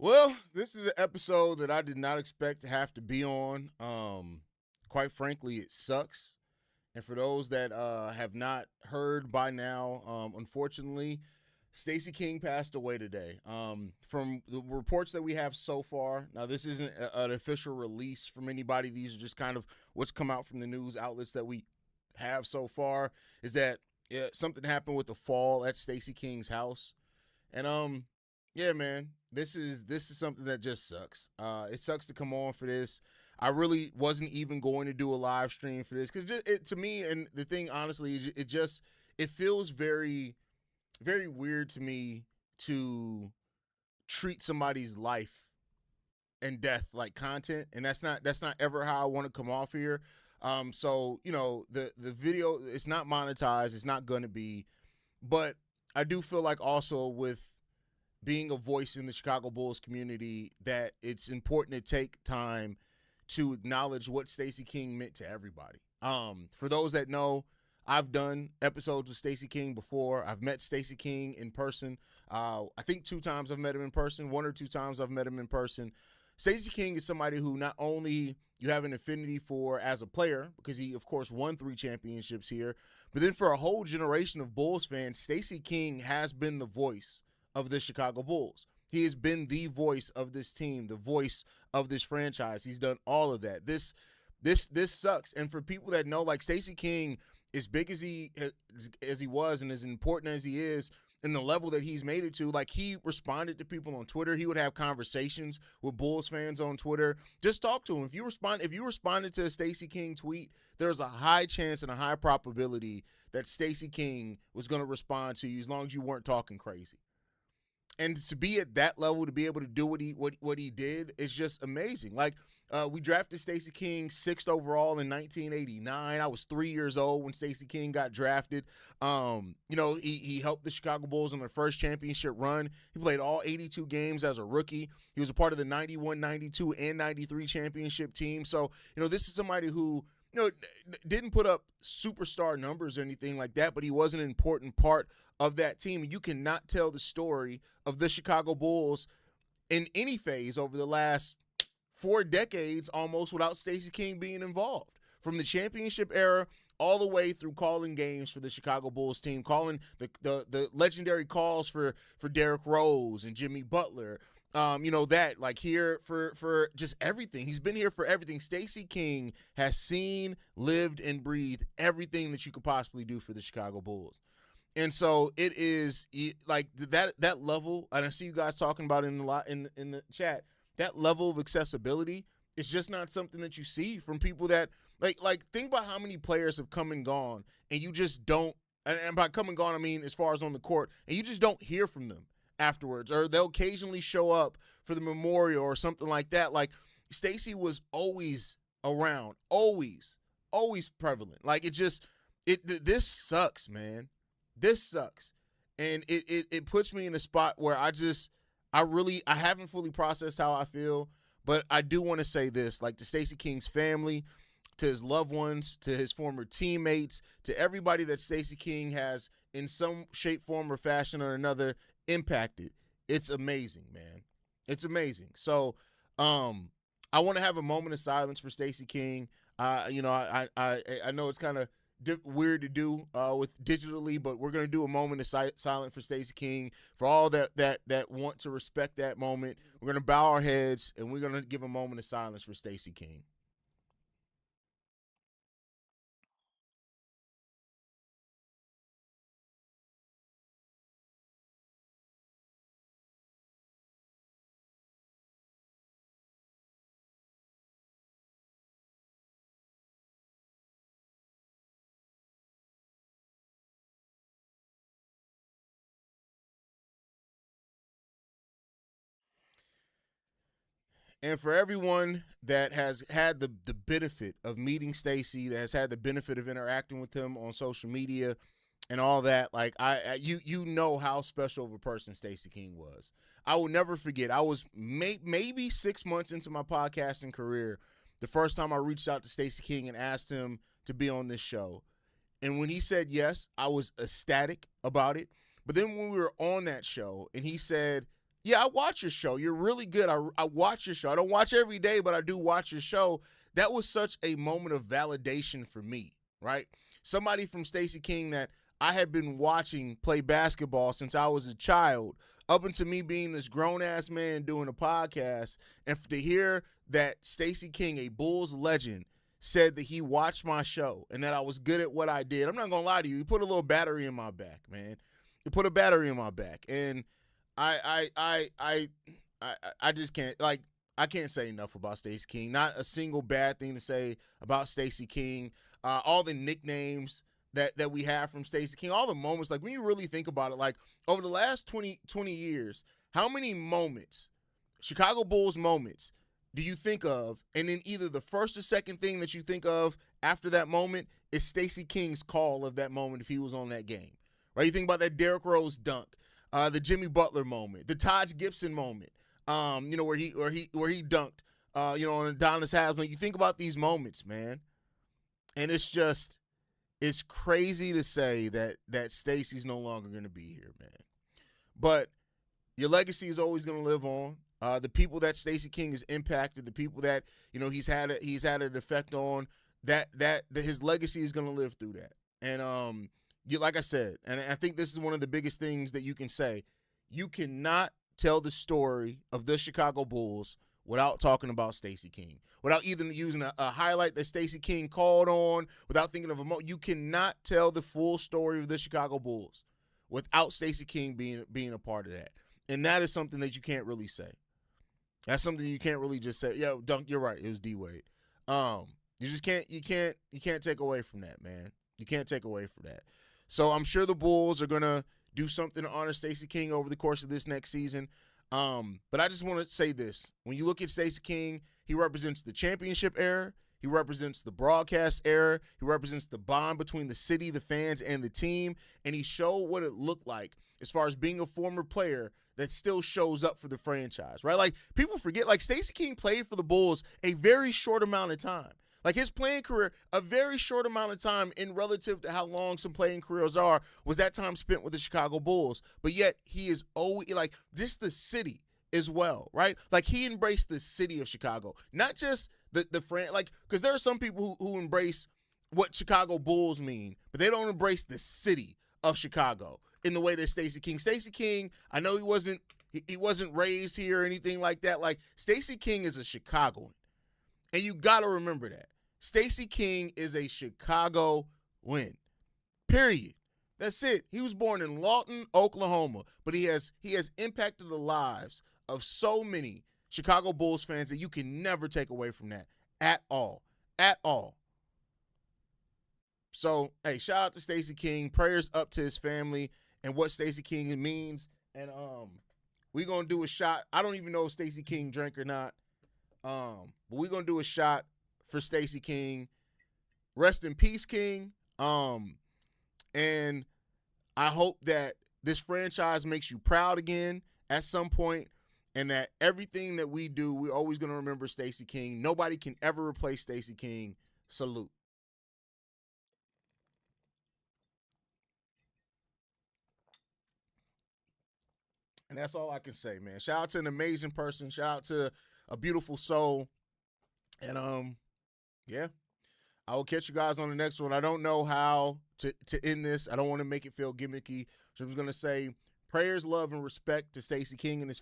Well, this is an episode that I did not expect to have to be on. Quite frankly, it sucks. And for those that have not heard by now, unfortunately, Stacey King passed away today. From the reports that we have so far, now this isn't an official release from anybody. These are just kind of what's come out from the news outlets that we have so far. Is that something happened with the fall at Stacey King's house, and yeah, man, this is something that just sucks. It sucks to come on for this. I really wasn't even going to do a live stream for this because to me, and the thing honestly, it feels very very weird to me to treat somebody's life and death like content, and that's not ever how I want to come off here. So the video, it's not monetized, it's not going to be, but I do feel like also with being a voice in the Chicago Bulls community that it's important to take time to acknowledge what Stacey King meant to everybody. For those that know, I've done episodes with Stacey King before. I've met Stacey King in person. I think 2 times I've met him in person, 1 or 2 times I've met him in person. Stacey King is somebody who not only you have an affinity for as a player, because he, of course, won 3 championships here, but then for a whole generation of Bulls fans, Stacey King has been the voice of the Chicago Bulls. He has been the voice of this team, the voice of this franchise. He's done all of that. This sucks. And for people that know, like Stacey King, as big as he was and as important as he is, and the level that he's made it to, like he responded to people on Twitter. He would have conversations with Bulls fans on Twitter. Just talk to him. If you responded to a Stacey King tweet, there's a high chance and a high probability that Stacey King was going to respond to you as long as you weren't talking crazy. And to be at that level, to be able to do what he did, is just amazing. Like we drafted Stacey King 6th overall in 1989. I was 3 years old when Stacey King got drafted. He helped the Chicago Bulls on their first championship run. He played all 82 games as a rookie. He was a part of the 91, 92, and 93 championship team. So, this is somebody who didn't put up superstar numbers or anything like that, but he was an important part of that team. You cannot tell the story of the Chicago Bulls in any phase over the last 4 decades almost without Stacey King being involved. From the championship era all the way through calling games for the Chicago Bulls team, calling the legendary calls for Derrick Rose and Jimmy Butler. Here for just everything. He's been here for everything. Stacey King has seen, lived, and breathed everything that you could possibly do for the Chicago Bulls. And so it is like that level, and I see you guys talking about it in the chat. That level of accessibility is just not something that you see from people that like think about how many players have come and gone, and you just don't. And by come and gone, I mean as far as on the court, and you just don't hear from them afterwards, or they'll occasionally show up for the memorial or something like that. Like Stacey was always around, always prevalent. Like this sucks, man. This sucks. And it puts me in a spot where I haven't fully processed how I feel, but I do want to say this, like to Stacey King's family, to his loved ones, to his former teammates, to everybody that Stacey King has in some shape, form, or fashion or another impacted. It's amazing, man. It's amazing. So I want to have a moment of silence for Stacey King. I know it's kind of weird to do with digitally, but we're going to do a moment of silence for Stacey King. For all that want to respect that moment, we're going to bow our heads and we're going to give a moment of silence for Stacey King. And for everyone that has had the benefit of meeting Stacey, that has had the benefit of interacting with him on social media and all that, like you know how special of a person Stacey King was. I will never forget. I was maybe 6 months into my podcasting career, the first time I reached out to Stacey King and asked him to be on this show. And when he said yes, I was ecstatic about it. But then when we were on that show and he said, Yeah, I watch your show. You're really good. I watch your show. I don't watch every day, but I do watch your show. That was such a moment of validation for me, right? Somebody from Stacey King that I had been watching play basketball since I was a child, up into me being this grown-ass man doing a podcast, and to hear that Stacey King, a Bulls legend, said that he watched my show and that I was good at what I did. I'm not going to lie to you. He put a little battery in my back, man. He put a battery in my back. And I just can't, like, I can't say enough about Stacey King. Not a single bad thing to say about Stacey King. All the nicknames that we have from Stacey King, all the moments, like when you really think about it, like over the last 20 years, how many moments, Chicago Bulls moments, do you think of? And then either the first or second thing that you think of after that moment is Stacey King's call of that moment if he was on that game, right? You think about that Derrick Rose dunk, the Jimmy Butler moment, the Taj Gibson moment, where he dunked, on Adonis Haslam. You think about these moments, man, and it's crazy to say that Stacey's no longer going to be here, man. But your legacy is always going to live on. The people that Stacey King has impacted, the people that he's had an effect on, that his legacy is going to live through that. And like I said, and I think this is one of the biggest things that you can say. You cannot tell the story of the Chicago Bulls without talking about Stacey King, without either using a highlight that Stacey King called on, without thinking of you cannot tell the full story of the Chicago Bulls without Stacey King being a part of that. And that is something that you can't really say. That's something you can't really just say, yeah, Dunk, you're right, it was D-Wade. You just can't take away from that, man. You can't take away from that. So I'm sure the Bulls are going to do something to honor Stacey King over the course of this next season. But I just want to say this. When you look at Stacey King, he represents the championship era. He represents the broadcast era. He represents the bond between the city, the fans, and the team. And he showed what it looked like as far as being a former player that still shows up for the franchise, right? Like, people forget, like, Stacey King played for the Bulls a very short amount of time. Like, his playing career, a very short amount of time in relative to how long some playing careers are, was that time spent with the Chicago Bulls. But yet, he is always, like, just the city as well, right? Like, he embraced the city of Chicago, not just the friend, like, because there are some people who embrace what Chicago Bulls mean, but they don't embrace the city of Chicago in the way that Stacey King, I know he wasn't raised here or anything like that. Like, Stacey King is a Chicagoan. And you got to remember that. Stacey King is a Chicago win. Period. That's it. He was born in Lawton, Oklahoma, but he has impacted the lives of so many Chicago Bulls fans that you can never take away from that at all. At all. So, hey, shout out to Stacey King. Prayers up to his family and what Stacey King means. And we're going to do a shot. I don't even know if Stacey King drank or not. But we're going to do a shot for Stacey King. Rest in peace, King. And I hope that this franchise makes you proud again at some point, and that everything that we do, we're always going to remember Stacey King. Nobody can ever replace Stacey King. Salute. And that's all I can say, man. Shout out to an amazing person. Shout out to a beautiful soul. And yeah, I will catch you guys on the next one. I don't know how to end this. I don't want to make it feel gimmicky. So I'm just gonna say prayers, love, and respect to Stacey King and his